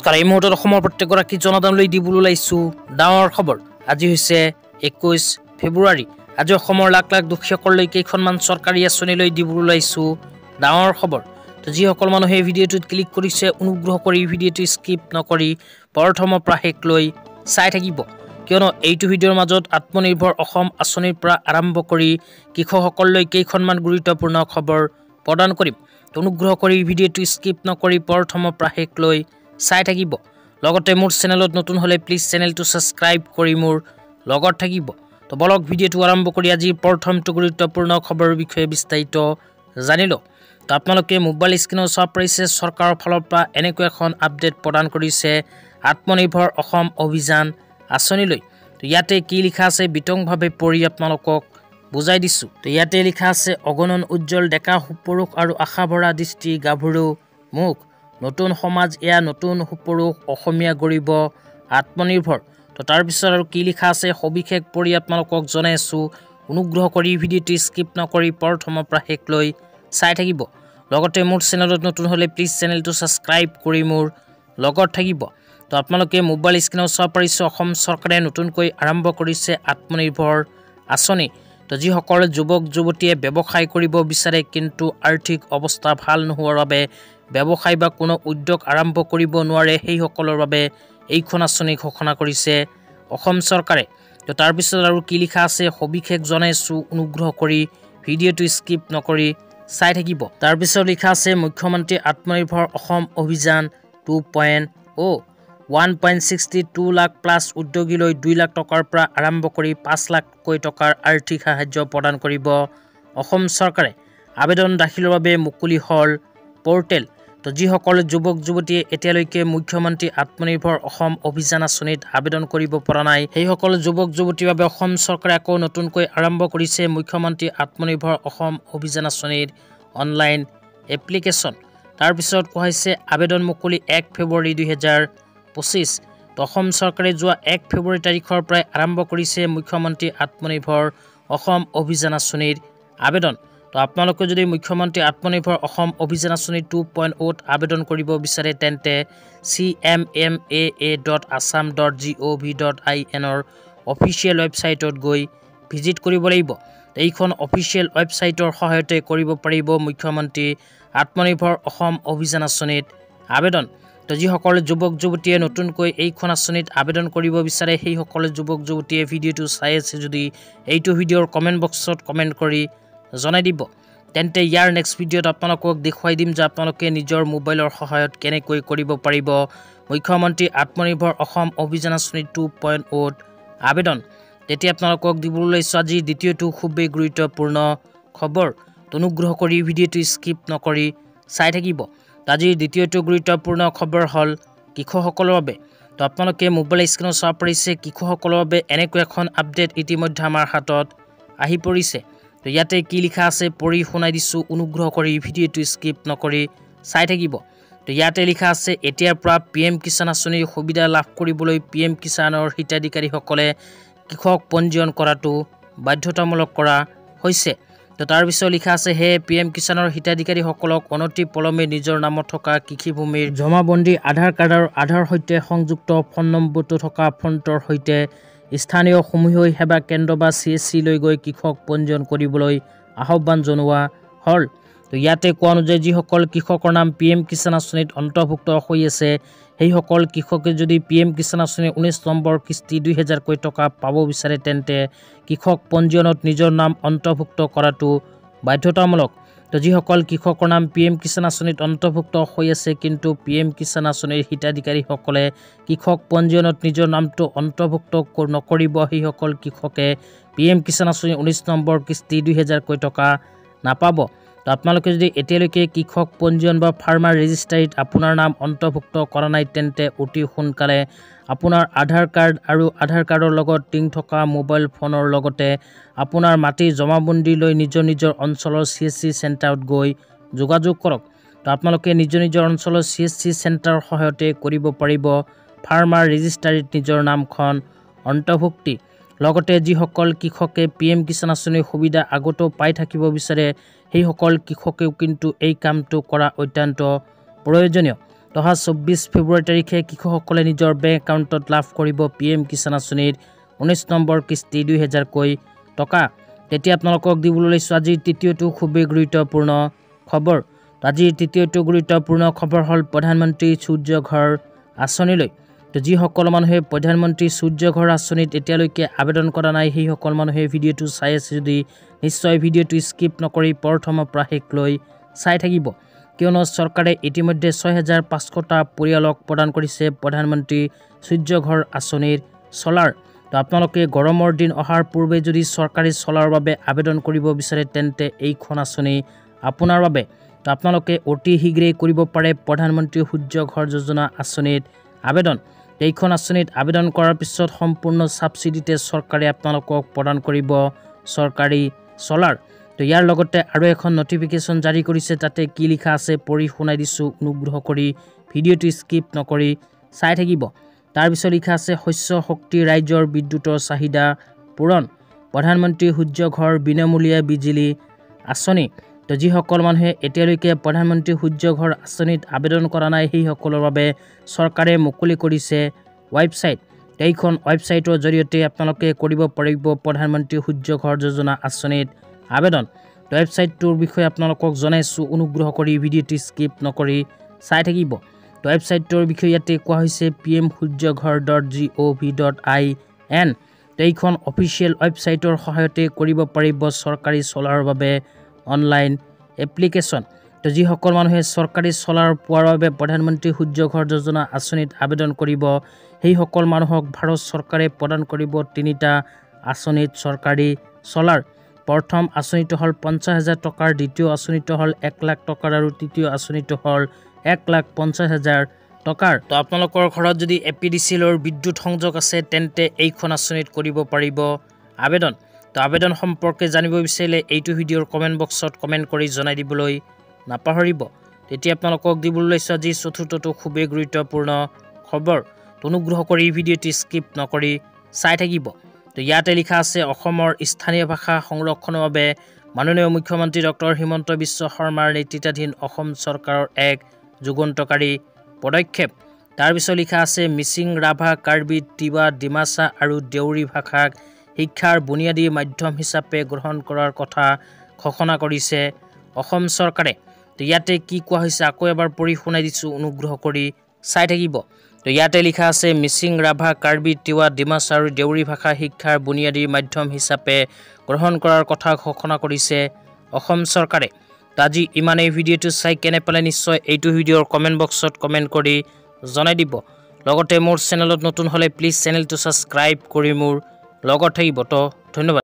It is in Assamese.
নমস্কাৰ এই মুহূৰ্তত অসমৰ প্ৰত্যেকগৰাকী জনতালৈ দিবলৈ ওলাইছো ডাঙৰ খবৰ। আজি হৈছে 21 ফেব্ৰুৱাৰী। আজি অসমৰ লাখ লাখ দুখীয়াসকললৈ কেইখনমান চৰকাৰী আঁচনিলৈ দিবলৈ ওলাইছো ডাঙৰ খবৰ। তো যিসকল মানুহে ভিডিঅ'টোত ক্লিক কৰিছে অনুগ্ৰহ কৰি ভিডিঅ'টো স্কিপ নকৰি প্ৰথমৰ পৰা শেষলৈ চাই থাকিব, কিয়নো এইটো ভিডিঅ'ৰ মাজত আত্মনিৰ্ভৰ অসম আঁচনিৰ পৰা আৰম্ভ কৰি কৃষকসকললৈ কেইখনমান গুৰুত্বপূৰ্ণ খবৰ প্ৰদান কৰিম। অনুগ্ৰহ কৰি ভিডিঅ'টো স্কিপ নকৰি প্ৰথমৰ পৰা শেষলৈ চাই থাকিব। লগতে মোৰ চেনেলত নতুন হলে প্লিজ চেনেলটো সাবস্ক্ৰাইব কৰি মোৰ লগত থাকিব। তো বলক ভিডিঅ'টো আৰম্ভ কৰি আজি প্ৰথমটো গুৰুত্বপূৰ্ণ খবৰৰ বিষয়ে বিস্তাৰিত জানিলো। তো আপোনালোকে মোবাইল স্ক্ৰীনত চাব পাৰিছে চৰকাৰৰ ফালৰ পৰা এনেকৈ এখন আপডেট প্ৰদান কৰিছে আত্মনিৰ্ভৰ অসম অভিযান আঁচনিলৈ। তো ইয়াতে কি লিখা আছে বিতংভাৱে পঢ়ি আপোনালোকক বুজাই দিছো। তো ইয়াতে লিখা আছে অগণন উজ্জ্বল ডেকা পুৰুষ আৰু আশা ভৰা দৃষ্টি গাভৰু মুখ নতুন সমাজ এয়া নতুন পুৰুষ অসমীয়া গৰিব আত্মনিৰ্ভৰ। তো তাৰপিছত আৰু কি লিখা আছে সবিশেষ পঢ়ি আপোনালোকক জনাই আছো। অনুগ্ৰহ কৰি ভিডিঅ'টো স্কিপ নকৰি প্ৰথমৰ পৰা শেষলৈ চাই থাকিব। লগতে মোৰ চেনেলত নতুন হলে প্লিজ চেনেলটো সাবস্ক্ৰাইব কৰি মোৰ লগত থাকিব। তো আপোনালোকে মোবাইল স্ক্ৰীনত চাব পাৰিছে অসম চৰকাৰে নতুনকৈ আৰম্ভ কৰিছে আত্মনিৰ্ভৰ আঁচনি। তো যিসকল যুৱক যুৱতীয়ে ব্যৱসায় কৰিব বিচাৰে কিন্তু আৰ্থিক অৱস্থা ভাল নোহোৱাৰ বাবে ব্যৱসায় বা কোনো উদ্যোগ আৰম্ভ কৰিব নোৱাৰে, সেইসকলৰ বাবে এইখন আঁচনি ঘোষণা কৰিছে অসম চৰকাৰে। তো তাৰপিছত আৰু কি লিখা আছে সবিশেষ জনাইছো, অনুগ্ৰহ কৰি ভিডিঅ'টো স্কিপ নকৰি চাই থাকিব। তাৰপিছত লিখা আছে মুখ্যমন্ত্ৰী আত্মনিৰ্ভৰ অসম অভিযান 2.0 1.62 লাখ প্লাছ উদ্যোগীলৈ 2 লাখ টকাৰ পৰা আৰম্ভ কৰি 5 লাখকৈ টকাৰ আৰ্থিক সাহায্য প্ৰদান কৰিব অসম চৰকাৰে। আবেদন দাখিলৰ বাবে মুকলি হল পৰ্টেল। তো যিসকল যুৱক যুৱতীয়ে এতিয়ালৈকে মুখ্যমন্ত্ৰী আত্মনিৰ্ভৰ অসম অভিযান আঁচনিত আবেদন কৰিব পৰা নাই, সেইসকল যুৱক যুৱতীৰ বাবে অসম চৰকাৰে আকৌ নতুনকৈ আৰম্ভ কৰিছে মুখ্যমন্ত্ৰী আত্মনিৰ্ভৰ অসম অভিযান আঁচনিৰ অনলাইন এপ্লিকেশ্যন। তাৰপিছত কোৱা হৈছে আবেদন মুকলি 1 ফেব্ৰুৱাৰী 2025। তো অসম চৰকাৰে যোৱা 1 ফেব্ৰুৱাৰী তাৰিখৰ পৰাই আৰম্ভ কৰিছে মুখ্যমন্ত্ৰী আত্মনিৰ্ভৰ অসম অভিযান আঁচনিৰ আবেদন। তো আপোনালোকে যদি মুখ্যমন্ত্ৰী আত্মনিৰ্ভৰ অসম অভিযান আঁচনি 2.0 আবেদন কৰিব বিচাৰে তেন্তে cmma.assam.gov.in অফিচিয়েল ৱেবছাইটত গৈ ভিজিট কৰিব লাগিব। এইখন অফিচিয়েল ৱেবছাইটৰ সহায়তে কৰিব পাৰিব মুখ্যমন্ত্ৰী আত্মনিৰ্ভৰ অসম অভিযান আঁচনিত আবেদন। তো যিসকল যুৱক যুৱতীয়ে নতুনকৈ এইখন আঁচনিত আবেদন কৰিব বিচাৰে সেইসকল যুৱক যুৱতীয়ে ভিডিঅ'টো চাই আছে যদি এইটো ভিডিঅ'ৰ কমেণ্ট বক্সত কমেণ্ট কৰি জনাই দিব, তেন্তে ইয়াৰ নেক্সট ভিডিঅ'ত আপোনালোকক দেখুৱাই দিম যে আপোনালোকে নিজৰ মোবাইলৰ সহায়ত কেনেকৈ কৰিব পাৰিব মুখ্যমন্ত্ৰী আত্মনিৰ্ভৰ অসম অভিযান আঁচনি 2.0 আবেদন। তেতিয়া আপোনালোকক দিবলৈ লৈছোঁ আজি দ্বিতীয়টো খুবেই গুৰুত্বপূৰ্ণ খবৰ। অনুগ্ৰহ কৰি ভিডিঅ'টো স্কিপ নকৰি চাই থাকিব। আজিৰ দ্বিতীয়টো গুৰুত্বপূৰ্ণ খবৰ হ'ল কৃষকসকলৰ বাবে। তো আপোনালোকে মোবাইল স্ক্ৰীনত চাব পাৰিছে কৃষকসকলৰ বাবে এনেকৈ এখন আপডেট ইতিমধ্যে আমাৰ হাতত আহি পৰিছে। তো ইয়াতে কি লিখা আছে পঢ়ি শুনাই দিছোঁ, অনুগ্ৰহ কৰি ভিডিঅ'টো স্কিপ নকৰি চাই থাকিব। তো ইয়াতে লিখা আছে এতিয়াৰ পৰা PM কিষাণ আঁচনিৰ সুবিধা লাভ কৰিবলৈ PM কিষাণৰ হিতাধিকাৰীসকলে কৃষক পঞ্জীয়ন কৰাটো বাধ্যতামূলক কৰা হৈছে। তো তাৰপিছত লিখা আছে হে PM কিষাণৰ হিতাধিকাৰীসকলক অনতি পলমে নিজৰ নামত থকা কৃষিভূমিৰ জমাবন্দী আধাৰ কাৰ্ডৰ আধাৰ সৈতে সংযুক্ত ফোন নম্বৰটো থকা ফোনটোৰ সৈতে স্থানীয় সমূহীয়া সেৱা কেন্দ্ৰ বা CSC লৈ গৈ কৃষক পঞ্জীয়ন কৰিবলৈ আহ্বান জনোৱা হ'ল। তো ইয়াতে কোৱা অনুযায়ী যিসকল কৃষকৰ নাম PM কিষাণ আঁচনিত অন্তৰ্ভুক্ত হৈ আছে সেইসকল কৃষকে যদি PM কিষাণ আঁচনিৰ 19 নম্বৰ কিস্তি 2000কৈ টকা পাব বিচাৰে তেন্তে কৃষক পঞ্জীয়নত নিজৰ নাম অন্তৰ্ভুক্ত কৰাটো বাধ্যতামূলক। তো যিসকল কৃষকৰ নাম PM কিষাণ আঁচনিত অন্তৰ্ভুক্ত হৈ আছে কিন্তু PM কিষাণ আঁচনিৰ হিতাধিকাৰীসকলে কৃষক পঞ্জীয়নত নিজৰ নামটো অন্তৰ্ভুক্ত নকৰিব সেইসকল কৃষকে PM কিষাণ আঁচনিৰ 19 নম্বৰ কিস্তি 2000কৈ টকা নাপাব। তো আপোনালোকে যদি এতিয়ালৈকে কৃষক পঞ্জীয়ন বা ফাৰ্মাৰ ৰেজিষ্ট্ৰাৰীত আপোনাৰ নাম অন্তৰ্ভুক্ত কৰা নাই তেন্তে অতি সোনকালে আপোনাৰ আধাৰ কাৰ্ড আৰু আধাৰ কাৰ্ডৰ লগত লিংক থকা মোবাইল ফোনৰ লগতে আপোনাৰ মাটিৰ জমাবন্দী লৈ নিজৰ নিজৰ অঞ্চলৰ CSC চেণ্টাৰত গৈ যোগাযোগ কৰক। তো আপোনালোকে নিজৰ নিজৰ অঞ্চলৰ CSC চেণ্টাৰৰ সহায়তে কৰিব পাৰিব ফাৰ্মাৰ ৰেজিষ্ট্ৰাৰীত নিজৰ নামখন অন্তৰ্ভুক্তি। লগতে যিসকল কৃষকে PM কিষাণ আঁচনিৰ সুবিধা আগতেও পাই থাকিব বিচাৰে সেইসকল কৃষকেও কিন্তু এই কামটো কৰা অত্যন্ত প্ৰয়োজনীয়। অহা 24 ফেব্ৰুৱাৰী তাৰিখে কৃষকসকলে নিজৰ বেংক একাউণ্টত লাভ কৰিব PM কিষাণ আঁচনিৰ 19 নম্বৰ কিস্তি 2000 টকা। তেতিয়া আপোনালোকক দিবলৈ লৈছোঁ আজিৰ তৃতীয়টো খুবেই গুৰুত্বপূৰ্ণ খবৰ। আজিৰ তৃতীয়টো গুৰুত্বপূৰ্ণ খবৰ হ'ল প্ৰধানমন্ত্ৰী সূৰ্য ঘৰ আঁচনিলৈ। তো যিসকল মানুহে প্ৰধানমন্ত্ৰী সূৰ্য ঘৰ আঁচনিত এতিয়ালৈকে আবেদন কৰা নাই সেইসকল মানুহে ভিডিঅ'টো চাই আছে যদি নিশ্চয় ভিডিঅ'টো স্কিপ নকৰি প্ৰথমৰ পৰা শেষলৈ চাই থাকিব, কিয়নো চৰকাৰে ইতিমধ্যে 6500টা পৰিয়ালক প্ৰদান কৰিছে প্ৰধানমন্ত্ৰী সূৰ্য ঘৰ আঁচনিৰ চলাৰ। তো আপোনালোকে গৰমৰ দিন অহাৰ পূৰ্বে যদি চৰকাৰী চলাৰ বাবে আবেদন কৰিব বিচাৰে তেন্তে এইখন আঁচনি আপোনাৰ বাবে। তো আপোনালোকে অতি শীঘ্ৰেই কৰিব পাৰে প্ৰধানমন্ত্ৰী সূৰ্য ঘৰ যোজনা আঁচনিত আবেদন। এইখন আঁচনিত আবেদন কৰাৰ পিছত সম্পূৰ্ণ ছাবচিডিতে চৰকাৰে আপোনালোকক প্ৰদান কৰিব চৰকাৰী চলাৰ। তো ইয়াৰ লগতে আৰু এখন নটিফিকেশ্যন জাৰি কৰিছে, তাতে কি লিখা আছে পঢ়ি শুনাই দিছোঁ, অনুগ্ৰহ কৰি ভিডিঅ'টো স্কিপ নকৰি চাই থাকিব। তাৰপিছত লিখা আছে শস্য শক্তি ৰাইজৰ বিদ্যুতৰ চাহিদা পূৰণ, প্ৰধানমন্ত্ৰী সূৰ্য ঘৰ বিনামূলীয়া বিজুলী আঁচনি। তো যিসকল মানুহে এতিয়ালৈকে প্ৰধানমন্ত্ৰী সূৰ্য ঘৰ আঁচনিত আবেদন কৰা নাই সেইসকলৰ বাবে চৰকাৰে মুকলি কৰিছে ৱেবছাইট। এইখন ৱেবছাইটৰ জৰিয়তে আপোনালোকে কৰিব পাৰিব প্ৰধানমন্ত্ৰী সূৰ্য ঘৰ যোজনা আঁচনিত আবেদন। ৱেবছাইটটোৰ বিষয়ে আপোনালোকক জনাইছোঁ, অনুগ্ৰহ কৰি ভিডিঅ'টো স্কিপ নকৰি চাই থাকিব। ৱেবছাইটটোৰ বিষয়ে ইয়াতে কোৱা হৈছে pmsuryaghar.gov.in। এইখন অফিচিয়েল ৱেবছাইটৰ সহায়তে কৰিব পাৰিব চৰকাৰী চলাৰৰ বাবে অনলাইন এপ্লিকেশ্যন। তো যিসকল মানুহে চৰকাৰী চলাৰ পোৱাৰ বাবে প্ৰধানমন্ত্ৰী সূৰ্য ঘৰ যোজনা আঁচনিত আবেদন কৰিব সেইসকল মানুহক ভাৰত চৰকাৰে প্ৰদান কৰিব 3টা আঁচনিত চৰকাৰী চলাৰ। প্ৰথম আঁচনিটো হ'ল 50,000 টকাৰ, দ্বিতীয় আঁচনিটো হ'ল 1 লাখ টকাৰ আৰু তৃতীয় আঁচনিটো হ'ল 1,50,000 টকাৰ। তো আপোনালোকৰ ঘৰত যদি APDCLৰ বিদ্যুৎ সংযোগ আছে তেন্তে এইখন আঁচনিত কৰিব পাৰিব আবেদন। তো আবেদন সম্পৰ্কে জানিব বিচাৰিলে এইটো ভিডিঅ'ৰ কমেণ্ট বক্সত কমেণ্ট কৰি জনাই দিবলৈ নাপাহৰিব। তেতিয়া আপোনালোকক দিবলৈ লৈছোঁ আজি চতুৰ্থটো খুবেই গুৰুত্বপূৰ্ণ খবৰ। অনুগ্ৰহ কৰি ভিডিঅ'টো স্কিপ নকৰি চাই থাকিব। তো ইয়াতে লিখা আছে অসমৰ স্থানীয় ভাষা সংৰক্ষণৰ বাবে মাননীয় মুখ্যমন্ত্ৰী ডক্টৰ হিমন্ত বিশ্ব শৰ্মাৰ নেতৃত্বাধীন অসম চৰকাৰৰ এক যুগান্তকাৰী পদক্ষেপ। তাৰপিছত লিখা আছে মিচিং, ৰাভা, কাৰ্বি, তিৱা, ডিমাচা আৰু দেউৰী ভাষাক শিক্ষাৰ বুনিয়াদী মাধ্যম হিচাপে গ্ৰহণ কৰাৰ কথা ঘোষণা কৰিছে অসম চৰকাৰে। তো ইয়াতে কি কোৱা হৈছে আকৌ এবাৰ পঢ়ি শুনাই দিছোঁ, অনুগ্ৰহ কৰি চাই থাকিব। তো ইয়াতে লিখা আছে মিচিং, ৰাভা, কাৰ্বি, তিৱা, ডিমাচা আৰু দেউৰী ভাষা শিক্ষাৰ বুনিয়াদী মাধ্যম হিচাপে গ্ৰহণ কৰাৰ কথা ঘোষণা কৰিছে অসম চৰকাৰে। তো আজি ইমানেই। ভিডিঅ'টো চাই কেনে পালে নিশ্চয় এইটো ভিডিঅ'ৰ কমেণ্ট বক্সত কমেণ্ট কৰি জনাই দিব। লগতে মোৰ চেনেলত নতুন হ'লে প্লিজ চেনেলটো ছাবস্ক্ৰাইব কৰি মোৰ লগত থাকিব। তো ধন্যবাদ।